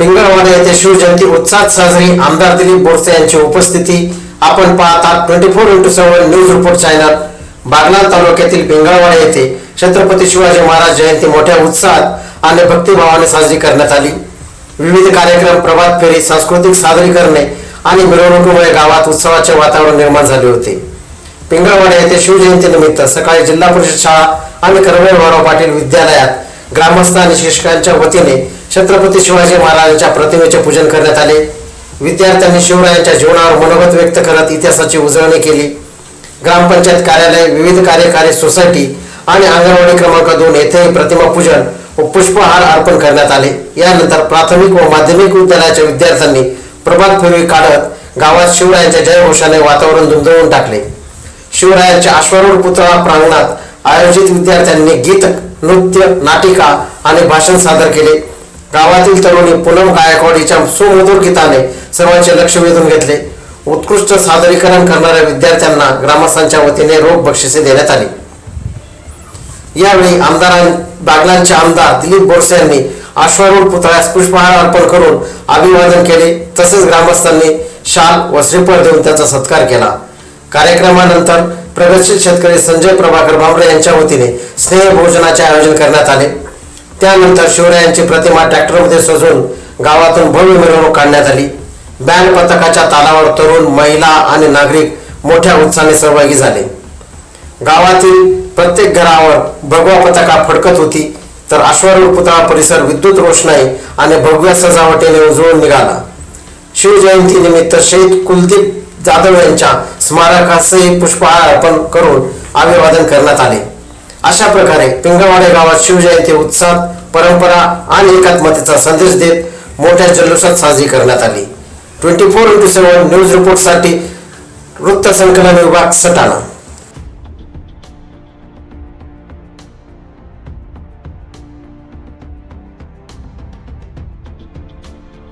पिंगळवाडा येथे शिवजयंती उत्साहात साजरी. आमदार दिलीप बोरसे यांची उपस्थिती. आपण पाहतात 24x7 news report channel. Baglan तालुक्यातील पिंगळवाडा येथे छत्रपती शिवाजी महाराज जयंती मोठ्या उत्साहात आणि भक्तिभावाने साजरी करण्यात आली. विविध कार्यक्रम, प्रभात फेरी, सांस्कृतिक सादरीकरणे आणि मिरवणुकीमुळे गावात उत्सवाचे वातावरण निर्माण झाले होते. पिंगळवाडा येथे शिवजयंतीनिमित्त सकाळी जिल्हा परिषद शाळा आणि कर्मवीर भाऊराव पाटील विद्यालयात ग्रामस्थ आणि शिक्षकांच्या वतीने छत्रपती शिवाजी महाराजांच्या प्रतिमेचे पूजन करण्यात आले. विद्यार्थ्यांनी शिवरायांच्या जीवनावर मनोगत व्यक्त करत इतिहासाची उजळणी केली. ग्रामपंचायत कार्यालय, विविध कार्यकारी सोसायटी आणि अंगणवाडी क्रमांक 2 येथे प्रतिमा पूजन व पुष्पहार अर्पण करण्यात आले. यानंतर प्राथमिक व माध्यमिक विद्यालयाच्या विद्यार्थ्यांनी प्रभात फेरी काढत गावात शिवरायांच्या जयघोषाने वातावरण दुमदुमून टाकले. शिवरायांच्या अश्वारूढ पुतळा प्रांगणात आयोजित विद्यार्थ्यांनी गीत, नृत्य, नाटिका आणि भाषण सादर केले. गावातील तरुणी पूनम गायकवाड हिच्या सुमधुर गीताने सर्वांचे लक्ष वेधून घेतले. उत्कृष्ट सादरीकरण करणाऱ्या विद्यार्थ्यांना ग्रामस्थांच्या वतीने रोख बक्षिसे देण्यात आली. यावेळी बागलाणचे आमदार दिलीप बोरसे यांनी अश्वारूढ पुतळ्यास पुष्पहार अर्पण करून अभिवादन केले. तसेच ग्रामस्थांनी शाल व श्रीफळ देऊन त्यांचा सत्कार केला. कार्यक्रमानंतर प्रगतशील शेतकरी संजय प्रभाकर भांबरे यांच्या वतीने स्नेह भोजनाचे आयोजन करण्यात आले. त्यानंतर शिवरायांची प्रतिमा ट्रॅक्टरमध्ये सजवून गावातून भव्य मिरवणूक काढण्यात आली. बँड पथकाच्या तालावर तरुण, महिला आणि नागरिक मोठ्या उत्साहाने सहभागी झाले. गावातील प्रत्येक घरावर भगवा पताका फडकत होती, तर अश्वारूढ पुतळा परिसर विद्युत रोषणाई आणि भगव्या सजावटीने उजळून निघाला. शिवजयंती निमित्त शहीद कुलदीप जाधव यांच्या स्मारकासही पुष्पहार अर्पण करून अभिवादन करण्यात आले. अशा प्रकारे पिंगळवाडा गावात शिवजयंती उत्साहात, परंपरा आणि एकात्मतेचा संदेश देत मोठ्या जल्लोषात साजरी करण्यात आली. 24x7 न्यूज रिपोर्टसाठी वृत्त संकलन विभाग, सटाणा.